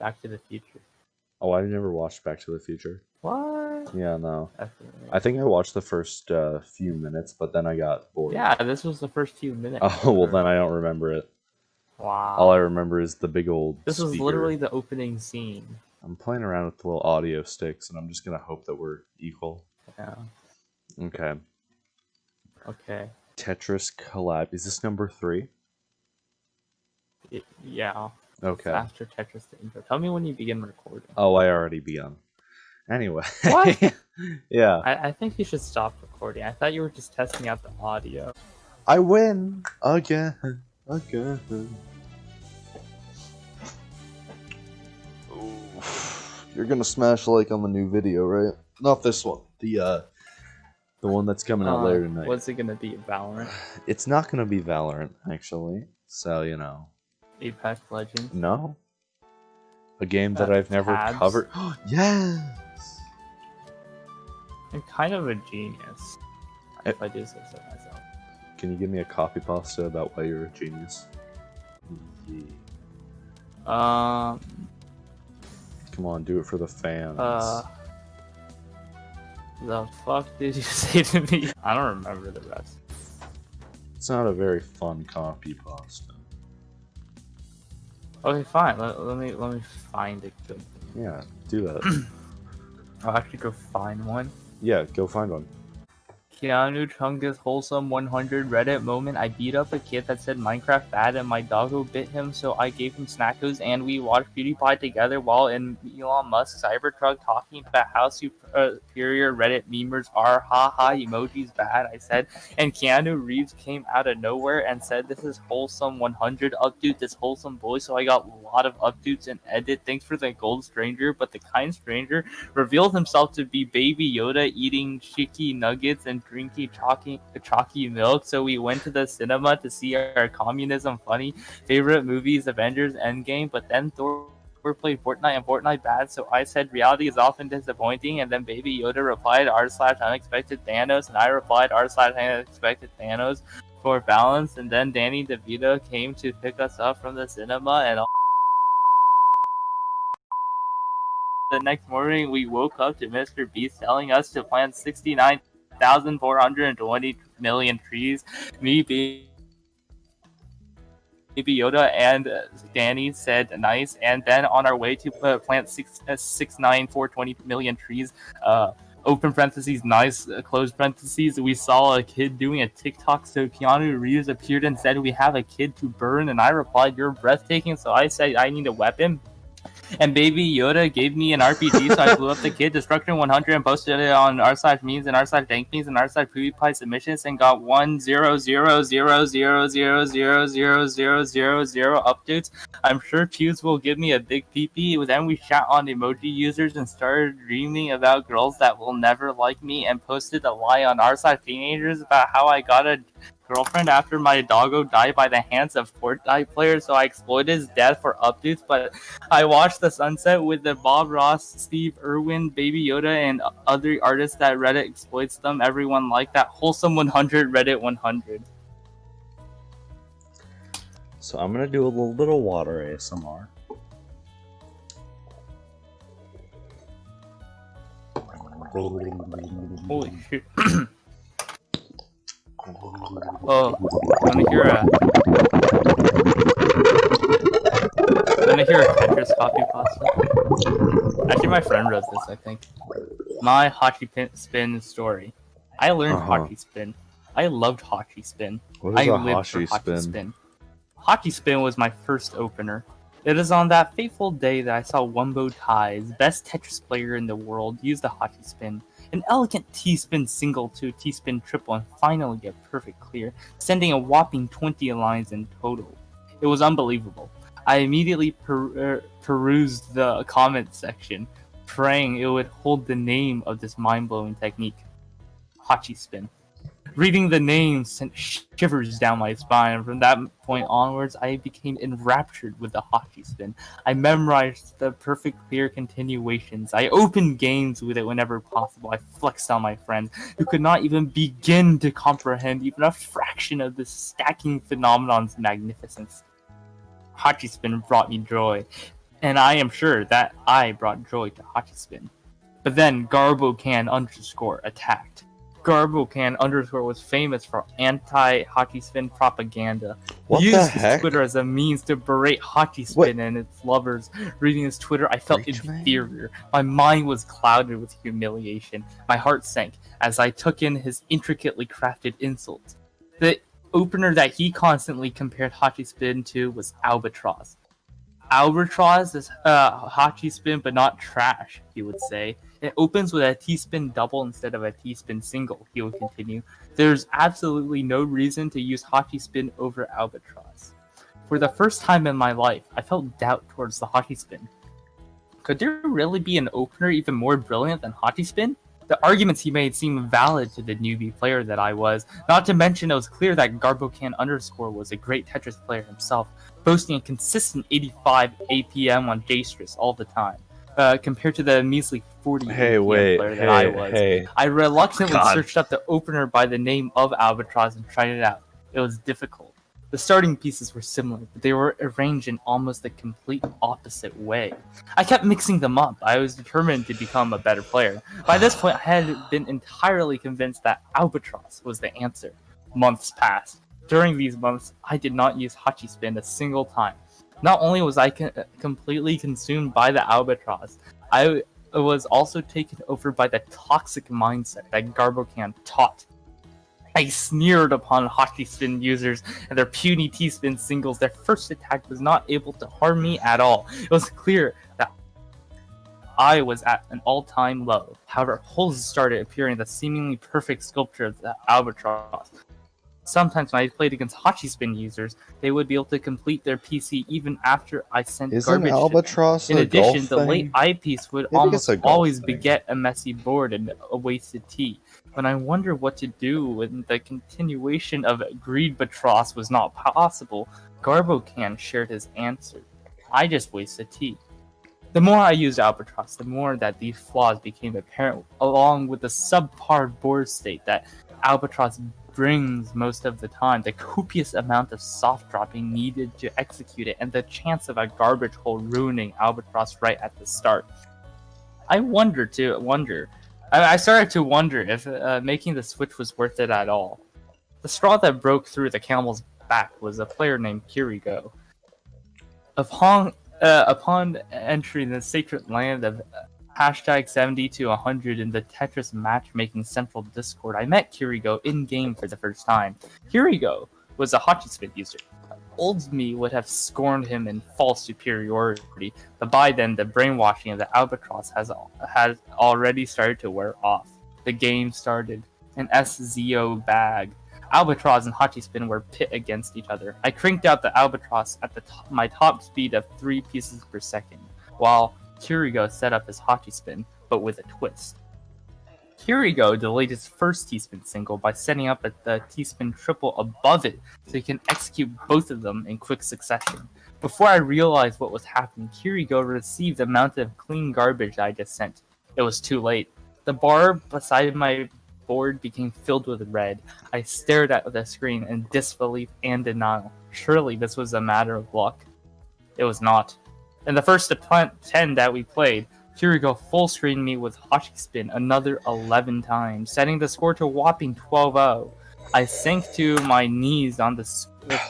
Back to the Future. Oh, I never watched Back to the Future. What? Yeah, no. Definitely. I think I watched the first few minutes, but then I got bored. Yeah, this was the first few minutes. Oh, well, then I don't remember it. Wow. All I remember is the big old This speaker. was literally the opening scene. I'm playing around with the little audio sticks, and I'm just going to hope that we're equal. Yeah. Okay. Okay. Tetris collab. Is this number 3? Yeah. Okay. After Tetris the intro. Tell me when you begin recording. Oh, I already begun. Anyway. What? Yeah. I think you should stop recording. I thought you were just testing out the audio. I win again. Oof. You're gonna smash like on the new video, right? Not this one. The one that's coming out later tonight. What's it gonna be? Valorant? It's not gonna be Valorant, actually. So, you know. Apex Legends? No. A game that I've never covered. Yes! I'm kind of a genius, if I do say so myself. Can you give me a copy pasta about why you're a genius? Yeah. Come on, do it for the fans. The fuck did you say to me? I don't remember the rest. It's not a very fun copy pasta. Okay, fine. Let me find a good one. Yeah, do that. I'll actually go find one. Yeah, go find one. Keanu Chungus wholesome 100 Reddit moment. I beat up a kid that said Minecraft bad and my doggo bit him, so I gave him snackos and we watched PewDiePie together while in Elon Musk's Cybertruck talking about how superior Reddit memers are. Haha, emojis bad, I said. And Keanu Reeves came out of nowhere and said this is wholesome 100 update, this wholesome boy, so I got a lot of updates and edit. Thanks for the gold stranger, but the kind stranger revealed himself to be Baby Yoda eating chicky nuggets and drinking chalky milk, so we went to the cinema to see our communism funny favorite movies, Avengers Endgame, but then Thor played Fortnite and Fortnite bad, so I said reality is often disappointing, and then Baby Yoda replied r/unexpected Thanos, and I replied r/unexpected Thanos for balance, and then Danny DeVito came to pick us up from the cinema, and the next morning we woke up to Mr. Beast telling us to plant 69,420 million trees. Me, Baby Yoda, and Danny said nice, and then on our way to plant 69,420 million trees, open parentheses, nice, close parentheses, we saw a kid doing a TikTok, so Keanu Reeves appeared and said we have a kid to burn, and I replied you're breathtaking, so I said I need a weapon. And Baby Yoda gave me an RPG, so I blew up the kid, Destruction 100, and posted it on r/memes and r/dank memes and r/PewDiePie submissions, and got 1,000,000,000,000 updates. I'm sure Pews will give me a big pee-pee. Then we chat on emoji users and started dreaming about girls that will never like me, and posted a lie on r/teenagers about how I got a girlfriend after my doggo died by the hands of Fortnite players, so I exploited his death for updates, but I watched the sunset with the Bob Ross, Steve Irwin, Baby Yoda, and other artists that Reddit exploits them. Everyone liked that wholesome 100 Reddit 100. So I'm gonna do a little water ASMR. Holy shit. Oh, let me hear a Tetris copy pasta. Actually, my friend wrote this, I think. My hockey spin story. I learned hockey spin. I loved hockey spin. What is I a lived for hockey hockey spin? spin. Hockey spin was my first opener. It is on that fateful day that I saw Wumbo Ties, best Tetris player in the world, use the hockey spin. An elegant T-spin single to T-spin triple and finally a perfect clear, sending a whopping 20 lines in total. It was unbelievable. I immediately perused the comment section, praying it would hold the name of this mind-blowing technique. Hachi spin. Reading the name sent shivers down my spine. From that point onwards, I became enraptured with the hockey spin. I memorized the perfect clear continuations. I opened games with it whenever possible. I flexed on my friends, who could not even begin to comprehend even a fraction of this stacking phenomenon's magnificence. Hockey spin brought me joy. and I am sure that I brought joy to Hockey Spin. But then Garbocan underscore attacked. Garbocan underscore was famous for anti-Hockey Spin propaganda. What He the used his heck? Twitter as a means to berate Hockey Spin and its lovers. Reading his Twitter, I felt inferior. My mind was clouded with humiliation. My heart sank as I took in his intricately crafted insults. The opener that he constantly compared Hockey Spin to was Albatross. Albatross is Hockey Spin, but not trash, he would say. It opens with a T-spin double instead of a T-spin single, he would continue. There's absolutely no reason to use Hockey Spin over Albatross. For the first time in my life, I felt doubt towards the Hockey Spin. Could there really be an opener even more brilliant than Hockey Spin? The arguments he made seemed valid to the newbie player that I was, not to mention it was clear that Garbocan underscore was a great Tetris player himself, boasting a consistent 85 APM on J-Stress all the time, compared to the measly 40 APM player that I was. I reluctantly searched up the opener by the name of Albatross and tried it out. It was difficult. The starting pieces were similar, but they were arranged in almost the complete opposite way. I kept mixing them up. I was determined to become a better player. By this point, I had been entirely convinced that Albatross was the answer. Months passed. During these months, I did not use Hockey Spin a single time. Not only was I completely consumed by the Albatross, I was also taken over by the toxic mindset that Garbocan taught. I sneered upon Hockey Spin users and their puny T-spin singles. Their first attack was not able to harm me at all. It was clear that I was at an all-time low. However, holes started appearing in the seemingly perfect sculpture of the Albatross. Sometimes when I played against Hockey Spin users, they would be able to complete their PC even after I sent garbage Albatross to them. In addition, the late eyepiece would almost always beget a messy board and a wasted T. When I wonder what to do when the continuation of Greedbatross was not possible, Garbocan shared his answer. I just wasted T. The more I used Albatross, the more that these flaws became apparent, along with the subpar board state that Albatross brings most of the time, the copious amount of soft dropping needed to execute it, and the chance of a garbage hole ruining Albatross right at the start. I started to wonder if making the switch was worth it at all. The straw that broke through the camel's back was a player named Kirigo. Upon entering the sacred land of hashtag 70 to 100 in the Tetris matchmaking central Discord, I met Kirigo in-game for the first time. Kirigo was a Hockey Spin user. Old me would have scorned him in false superiority, but by then the brainwashing of the Albatross has already started to wear off. The game started. An SZO bag. Albatross and Hockey Spin were pit against each other. I cranked out the Albatross at my top speed of 3 pieces per second, while Kirigo set up his Hockey Spin, but with a twist. Kirigo delayed his first T-spin single by setting up the T-spin triple above it so he can execute both of them in quick succession. Before I realized what was happening, Kirigo received the amount of clean garbage I just sent. It was too late. The bar beside my board became filled with red. I stared at the screen in disbelief and denial. Surely this was a matter of luck. It was not. In the first 10 that we played, Kirigo full screened me with Hockey Spin another 11 times, setting the score to a whopping 12-0. I sank to my knees on the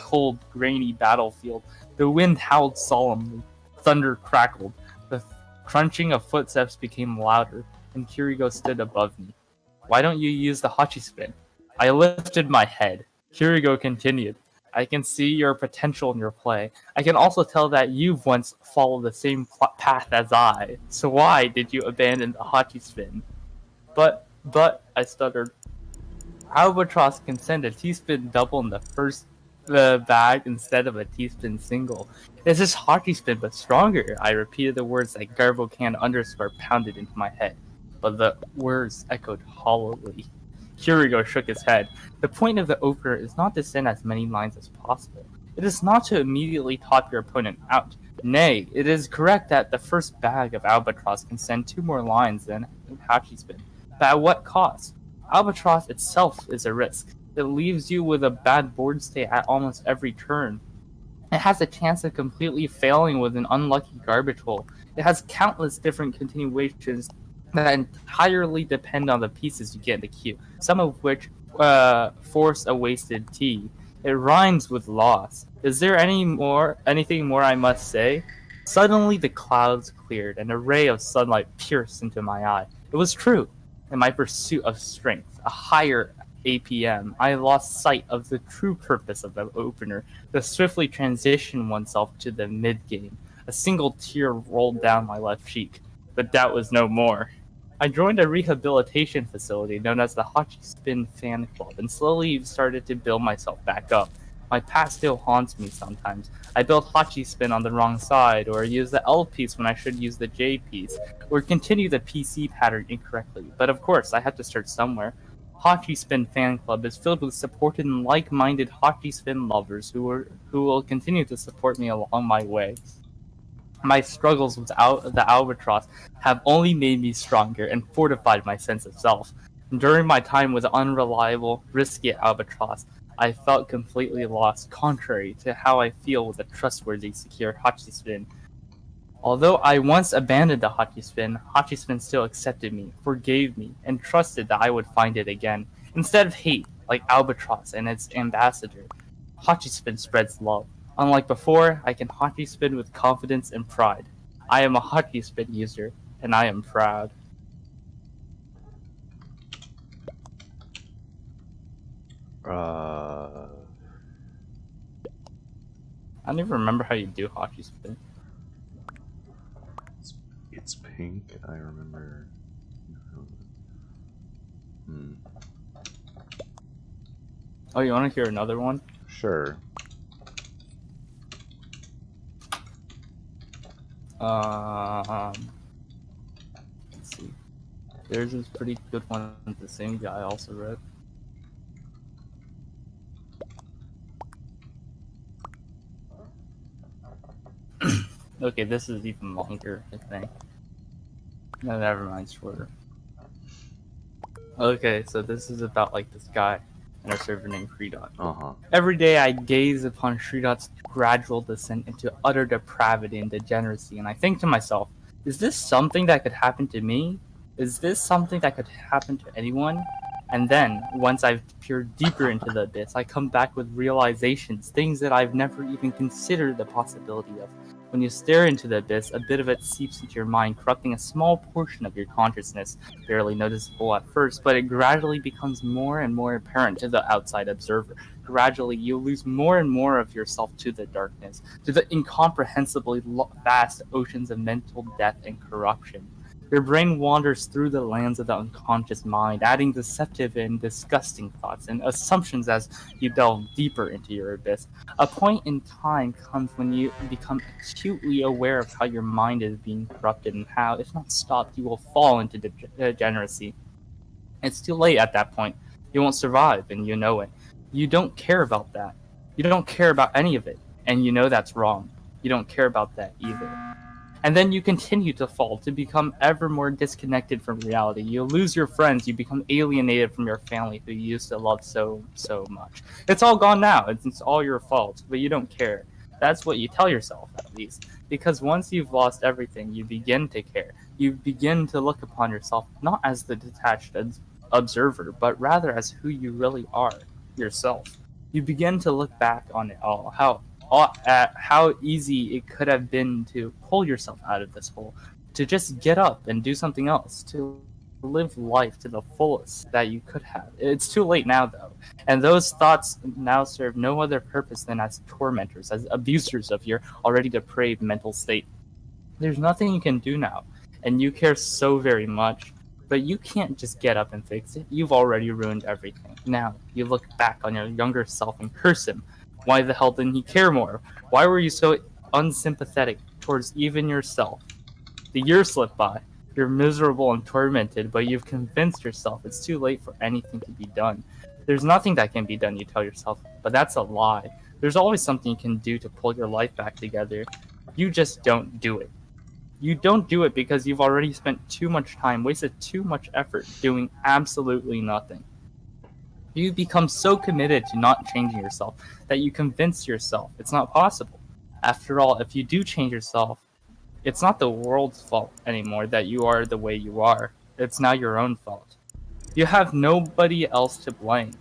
cold, grainy battlefield. The wind howled solemnly. Thunder crackled. The crunching of footsteps became louder, and Kirigo stood above me. Why don't you use the Hockey Spin? I lifted my head. Kirigo continued. I can see your potential in your play. I can also tell that you've once followed the same path as I. So why did you abandon the Hockey Spin? But, I stuttered. Albatross can send a T-spin double in the first bag instead of a T-spin single. This is Hockey Spin, but stronger. I repeated the words that Garbocan underscore pounded into my head, but the words echoed hollowly. Kirigo shook his head. The point of the opener is not to send as many lines as possible. It is not to immediately top your opponent out. Nay, it is correct that the first bag of Albatross can send 2 more lines than Hockey Spin. But at what cost? Albatross itself is a risk. It leaves you with a bad board state at almost every turn. It has a chance of completely failing with an unlucky garbage hole. It has countless different continuations that entirely depend on the pieces you get in the queue, some of which force a wasted tea. It rhymes with loss. Is there anything more I must say? Suddenly the clouds cleared, and a ray of sunlight pierced into my eye. It was true. In my pursuit of strength, a higher APM, I lost sight of the true purpose of the opener, to swiftly transition oneself to the mid-game. A single tear rolled down my left cheek, but that was no more. I joined a rehabilitation facility known as the Hachi Spin Fan Club and slowly started to build myself back up. My past still haunts me sometimes. I built Hachi Spin on the wrong side, or use the L piece when I should use the J piece, or continue the PC pattern incorrectly. But of course, I had to start somewhere. Hachi Spin Fan Club is filled with supported and like-minded Hachi Spin lovers who will continue to support me along my way. My struggles with the albatross have only made me stronger and fortified my sense of self. During my time with the unreliable, risky albatross, I felt completely lost, contrary to how I feel with a trustworthy, secure Hachi Spin. Although I once abandoned the Hachi Spin still accepted me, forgave me, and trusted that I would find it again. Instead of hate, like Albatross and its ambassador, Hachi Spin spreads love. Unlike before, I can Hachi Spin with confidence and pride. I am a Hachi Spin user, and I am proud. I don't even remember how you do Hachi Spin. It's pink. I remember. Oh, you want to hear another one? Sure. Let's see. There's this pretty good one the same guy also wrote. Okay, this is even longer, I think. No, never mind, shorter. Okay, so this is about like this guy in our server named Freedot. Every day I gaze upon Freedot's gradual descent into utter depravity and degeneracy, and I think to myself, is this something that could happen to me? Is this something that could happen to anyone? And then, once I've peered deeper into the abyss, I come back with realizations, things that I've never even considered the possibility of. When you stare into the abyss, a bit of it seeps into your mind, corrupting a small portion of your consciousness, barely noticeable at first, but it gradually becomes more and more apparent to the outside observer. Gradually, you lose more and more of yourself to the darkness, to the incomprehensibly vast oceans of mental death and corruption. Your brain wanders through the lands of the unconscious mind, adding deceptive and disgusting thoughts and assumptions as you delve deeper into your abyss. A point in time comes when you become acutely aware of how your mind is being corrupted and how, if not stopped, you will fall into degeneracy. It's too late at that point. You won't survive, and you know it. You don't care about that. You don't care about any of it, and you know that's wrong. You don't care about that either. And then you continue to fall, to become ever more disconnected from reality. You lose your friends, you become alienated from your family who you used to love so much. It's all gone now, it's all your fault, but you don't care. That's what you tell yourself, at least. Because once you've lost everything, you begin to care. You begin to look upon yourself not as the detached observer, but rather as who you really are, yourself. You begin to look back on it all, at how easy it could have been to pull yourself out of this hole, to just get up and do something else, to live life to the fullest that you could have. It's too late now, though, and those thoughts now serve no other purpose than as tormentors, as abusers of your already depraved mental state. There's nothing you can do now, and you care so very much, but you can't just get up and fix it. You've already ruined everything. Now, you look back on your younger self and curse him. Why the hell didn't he care more? Why were you so unsympathetic towards even yourself? The years slip by. You're miserable and tormented, but you've convinced yourself it's too late for anything to be done. There's nothing that can be done, you tell yourself, but that's a lie. There's always something you can do to pull your life back together. You just don't do it. You don't do it because you've already spent too much time, wasted too much effort doing absolutely nothing. You become so committed to not changing yourself that you convince yourself it's not possible. After all, if you do change yourself, it's not the world's fault anymore that you are the way you are. It's now your own fault. You have nobody else to blame,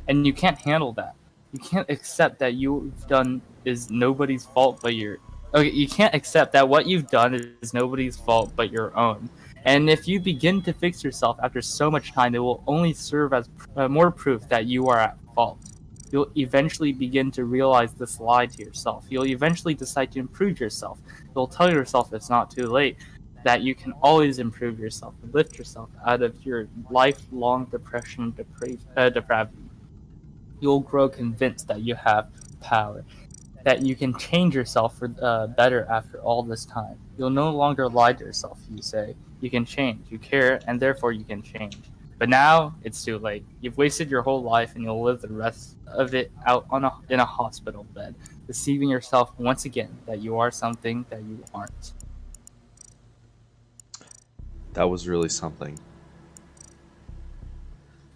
and you can't handle that. You can't accept that you've done is nobody's fault but your. Okay, you can't accept that what you've done is nobody's fault but your own. And if you begin to fix yourself after so much time, it will only serve as more proof that you are at fault. You'll eventually begin to realize this lie to yourself. You'll eventually decide to improve yourself. You'll tell yourself it's not too late, that you can always improve yourself and lift yourself out of your lifelong depression and depravity. You'll grow convinced that you have power, that you can change yourself for better after all this time. You'll no longer lie to yourself. You say, you can change, you care, and therefore you can change. But now it's too late. You've wasted your whole life and you'll live the rest of it out in a hospital bed, deceiving yourself once again that you are something that you aren't. That was really something.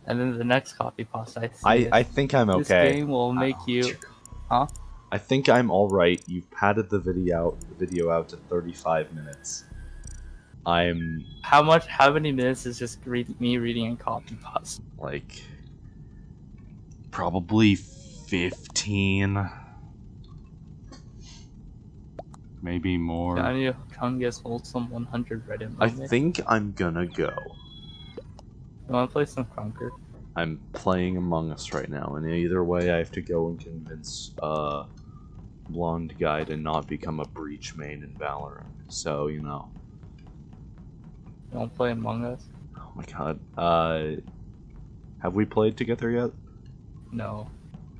And then the next copy pasta I think I'm this okay. game will make you, huh? I think I'm all right. You've padded the video out to 35 minutes. How many minutes is just me reading a copy pasta? Like probably 15, maybe more. Can you Chungus wholesome 100 Reddit moment? I think I'm gonna go. You wanna play some Conquer? I'm playing Among Us right now, and either way I have to go and convince blonde guy to not become a breach main in Valorant. So, you know. You wanna play Among Us? Oh my god. Have we played together yet? No.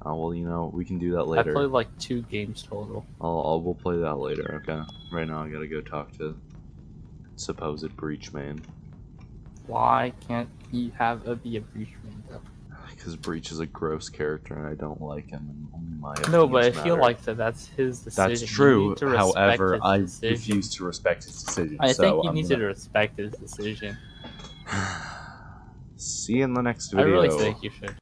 Oh, well, you know, we can do that later. I played like 2 games total. We'll play that later, okay? Right now I gotta go talk to supposed breach main. Why can't he be a breach main though? Because Breach is a gross character and I don't like him, and only my No, but if matter. he likes it, that's his decision. That's true. However, I decision. refuse to respect his decision. I think you I'm need to respect his decision. See you in the next I video. really think you should.